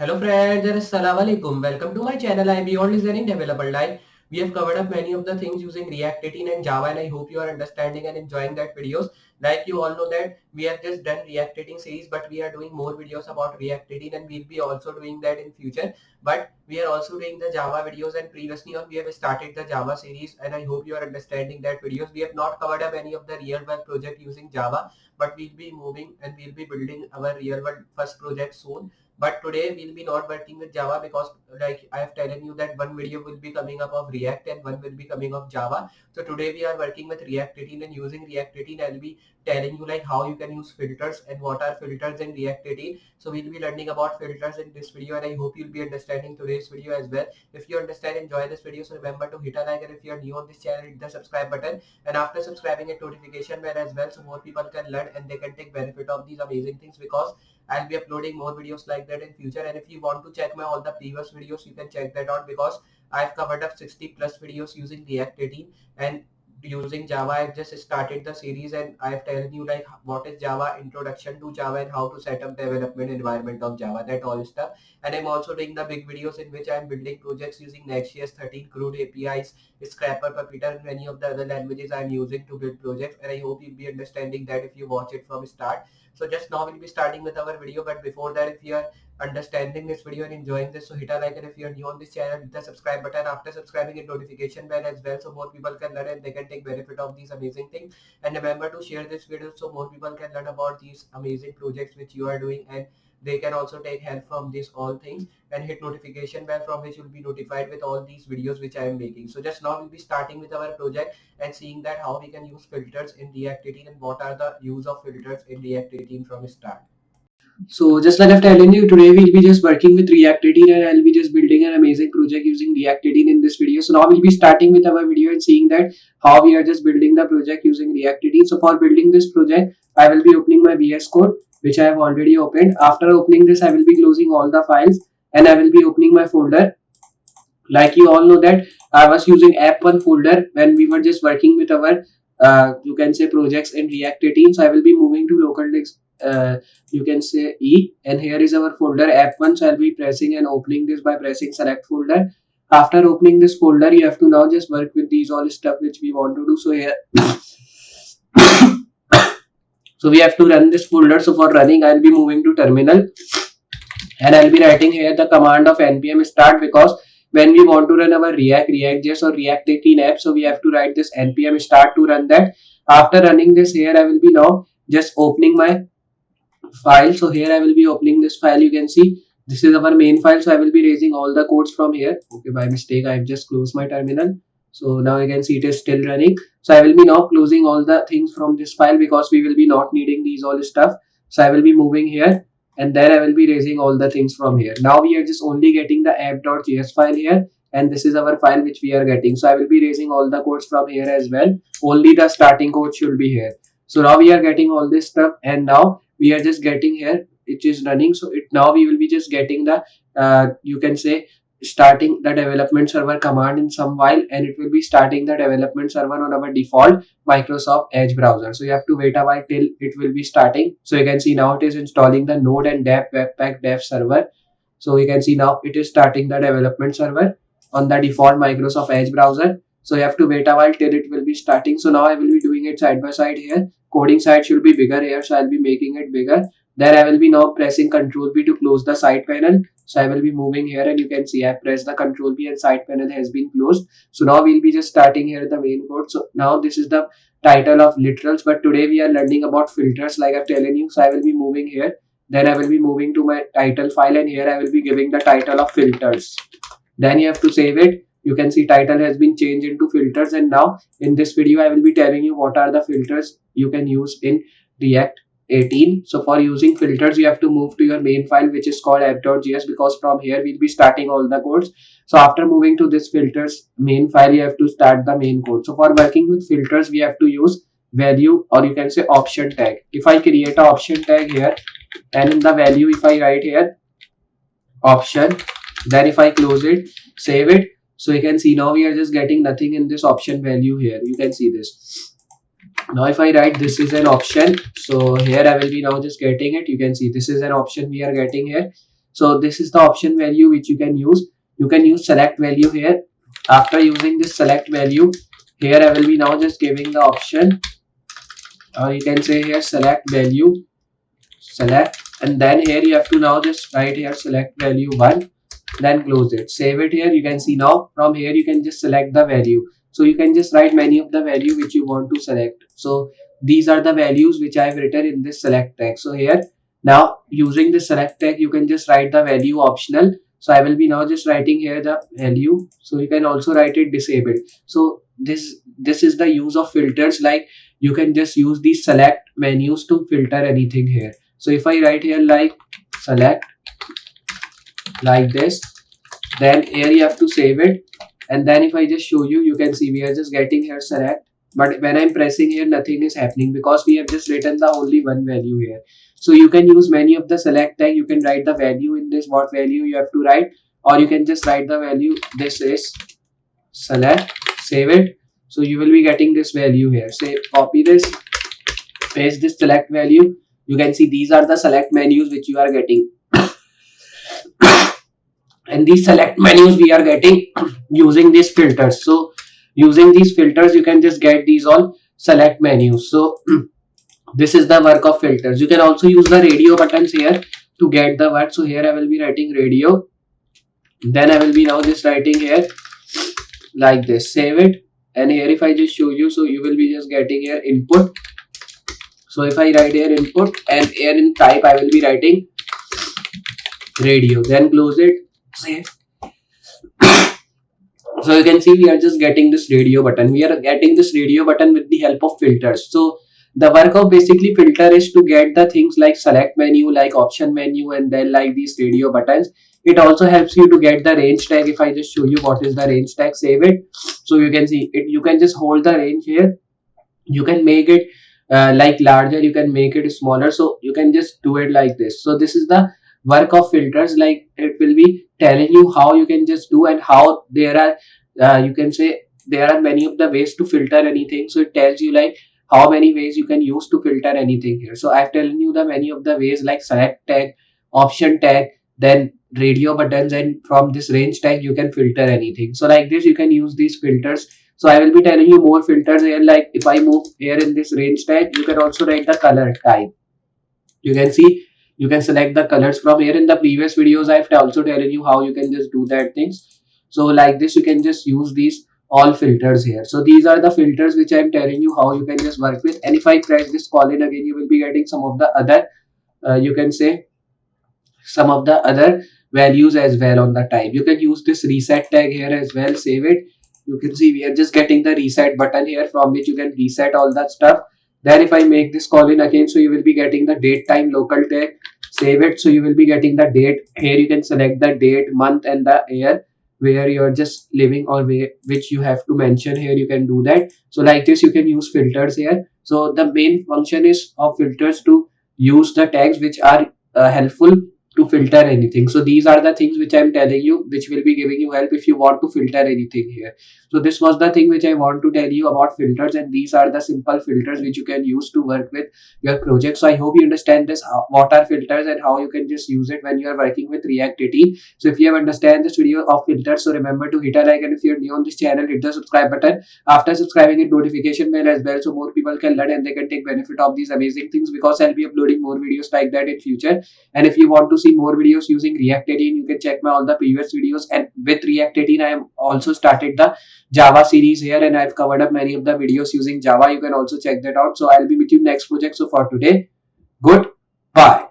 Hello friends and Assalamu alaikum. Welcome to my channel. I am Beyond Designing Developer. Like we have covered up many of the things using React 18 and Java, and I hope you are understanding and enjoying that videos. Like you all know that we have just done React 18 series, but we are doing more videos about React 18 and we'll be also doing that in future. But we are also doing the Java videos, and previously on we have started the Java series, and I hope you are understanding that videos. We have not covered up any of the real world project using Java, but we'll be moving and we'll be building our real world first project soon. But today we'll be not working with Java because like I have telling you that one video will be coming up of React and one will be coming of Java. So today we are working with React 18, and using React 18 I'll be telling you like how you can use filters and what are filters in React 18. So we'll be learning about filters in this video, and I hope you'll be understanding today's video as well. If you understand, enjoy this video, so remember to hit a like, and if you are new on this channel, hit the subscribe button, and after subscribing, a notification bell as well, so more people can learn and they can take benefit of these amazing things, because I'll be uploading more videos like that in future. And if you want to check my all the previous videos, you can check that out, because I've covered up 60 plus videos using React 18 and using Java. I've just started the series and I've told you like what is Java, introduction to Java, and how to set up development environment of Java, that all stuff. And I'm also doing the big videos in which I'm building projects using Next.js 13, CRUD APIs, Scrapper, Puppeteer, and many of the other languages I'm using to build projects. And I hope you'll be understanding that if you watch it from start. So just now we'll be starting with our video, but before that, if you are understanding this video and enjoying this, so hit a like, and if you are new on this channel, hit the subscribe button. After subscribing, hit notification bell as well, so more people can learn and they can take benefit of these amazing things. And remember to share this video so more people can learn about these amazing projects which you are doing, and they can also take help from these all things. And hit notification bell from which you'll be notified with all these videos which I am making. So just now we'll be starting with our project and seeing that how we can use filters in React 18 and what are the use of filters in React 18 from start. So just like I've telling you, today we'll be just working with React 18 and I'll be just building an amazing project using React 18 in this video. So now we'll be starting with our video and seeing that how we are just building the project using React 18. So for building this project, I will be opening my VS Code, which I have already opened. After opening this, I will be closing all the files and I will be opening my folder. Like you all know that I was using app1 folder when we were just working with our you can say projects in React 18. So I will be moving to local disk, you can say E, and here is our folder app1. So I'll be pressing and opening this by pressing select folder. After opening this folder, you have to now just work with these all stuff which we want to do. So here so we have to run this folder. So for running, I'll be moving to terminal and I'll be writing here the command of npm start, because when we want to run our React.js or React 18 app, so we have to write this npm start to run that. After running this, here I will be now just opening my file. So here I will be opening this file. You can see this is our main file. So I will be raising all the codes from here. Okay, by mistake I have just closed my terminal. So now you can see it is still running. So I will be now closing all the things from this file, because we will be not needing these all stuff. So I will be moving here and then I will be raising all the things from here. Now we are just only getting the app.js file here, and this is our file which we are getting. So I will be raising all the codes from here as well. Only the starting code should be here. So now we are getting all this stuff, and now we are just getting here, it is running. So it now we will be just getting the you can say starting the development server command in some while, and it will be starting the development server on our default Microsoft Edge browser. So you have to wait a while till it will be starting. So you can see now it is installing the node and dev webpack dev server. So you can see now it is starting the development server on the default Microsoft Edge browser. So you have to wait a while till it will be starting. So now I will be doing it side by side here. Coding side should be bigger here, so I'll be making it bigger. Then I will be now pressing Ctrl B to close the side panel. So I will be moving here, and you can see I press the Ctrl B and side panel has been closed. So now we'll be just starting here the main code. So now this is the title of literals, but today we are learning about filters like I've telling you. So I will be moving here. Then I will be moving to my title file, and here I will be giving the title of filters. Then you have to save it. You can see title has been changed into filters, and now in this video I will be telling you what are the filters you can use in React 18. So for using filters, you have to move to your main file which is called app.js, because from here we'll be starting all the codes. So after moving to this filters main file, you have to start the main code. So for working with filters, we have to use value, or you can say option tag. If I create a option tag here, and in the value if I write here option, then if I close it, save it, so you can see now we are just getting nothing in this option value here. You can see this. Now if I write this is an option, so here I will be now just getting it. You can see this is an option we are getting here. So this is the option value which you can use. You can use select value here. After using this select value, here I will be now just giving the option, or you can say here select value, select, and then here you have to now just write here select value 1, then close it, save it. Here you can see now from here you can just select the value, so you can just write many of the value which you want to select. So these are the values which I have written in this select tag. So here now using this select tag you can just write the value optional. So I will be now just writing here the value, so you can also write it disabled. So this is the use of filters, like you can just use these select menus to filter anything here. So if I write here like select like this, then here you have to save it, and then if I just show you, you can see we are just getting here select, but when I'm pressing here nothing is happening because we have just written the only one value here. So you can use many of the select tag. You can write the value in this, what value you have to write, or you can just write the value, this is select, save it. So you will be getting this value here. Say copy this, paste this select value. You can see these are the select menus which you are getting, and these select menus we are getting using these filters. So using these filters you can just get these all select menus. So this is the work of filters. You can also use the radio buttons here to get the work. So here I will be writing radio, then I will be now just writing here like this, save it, and here if I just show you, so you will be just getting here input. So if I write here input, and here in type I will be writing radio, then close it, save. So you can see we are just getting this radio button. We are getting this radio button with the help of filters. So the work of basically filter is to get the things like select menu, like option menu, and then like these radio buttons. It also helps you to get the range tag. If I just show you what is the range tag, save it. So you can see it. You can just hold the range here. You can make it like larger, you can make it smaller, so you can just do it like this. So this is the work of filters, like it will be telling you how you can just do, and how there are you can say there are many of the ways to filter anything. So it tells you like how many ways you can use to filter anything here. So I've telling you the many of the ways, like select tag, option tag, then radio buttons, and from this range tag you can filter anything. So like this you can use these filters. So I will be telling you more filters here, like if I move here in this range tag, you can also write the color type. You can see you can select the colors from here. In the previous videos I've also telling you how you can just do that things. So like this you can just use these all filters here. So these are the filters which I'm telling you how you can just work with. And if I press this colon again, you will be getting some of the other you can say some of the other values as well on the type. You can use this reset tag here as well, save it. You can see we are just getting the reset button here, from which you can reset all that stuff. Then if I make this colon again, so you will be getting the date time local tag, save it. So you will be getting the date. Here you can select the date, month, and the year where you're just living, or which you have to mention here. You can do that. So like this you can use filters here. So the main function is of filters to use the tags which are helpful to filter anything. So these are the things which I'm telling you, which will be giving you help if you want to filter anything here. So this was the thing which I want to tell you about filters, and these are the simple filters which you can use to work with your project. So I hope you understand this, what are filters and how you can just use it when you are working with React 18. So if you have understand this video of filters, so remember to hit a like, and if you're new on this channel, hit the subscribe button. After subscribing, hit notification bell as well, so more people can learn and they can take benefit of these amazing things, because I'll be uploading more videos like that in future. And if you want to see more videos using React 18, you can check my all the previous videos. And with React 18 I am also started the Java series here, and I've covered up many of the videos using Java. You can also check that out. So I'll be with you next project. So for today, goodbye.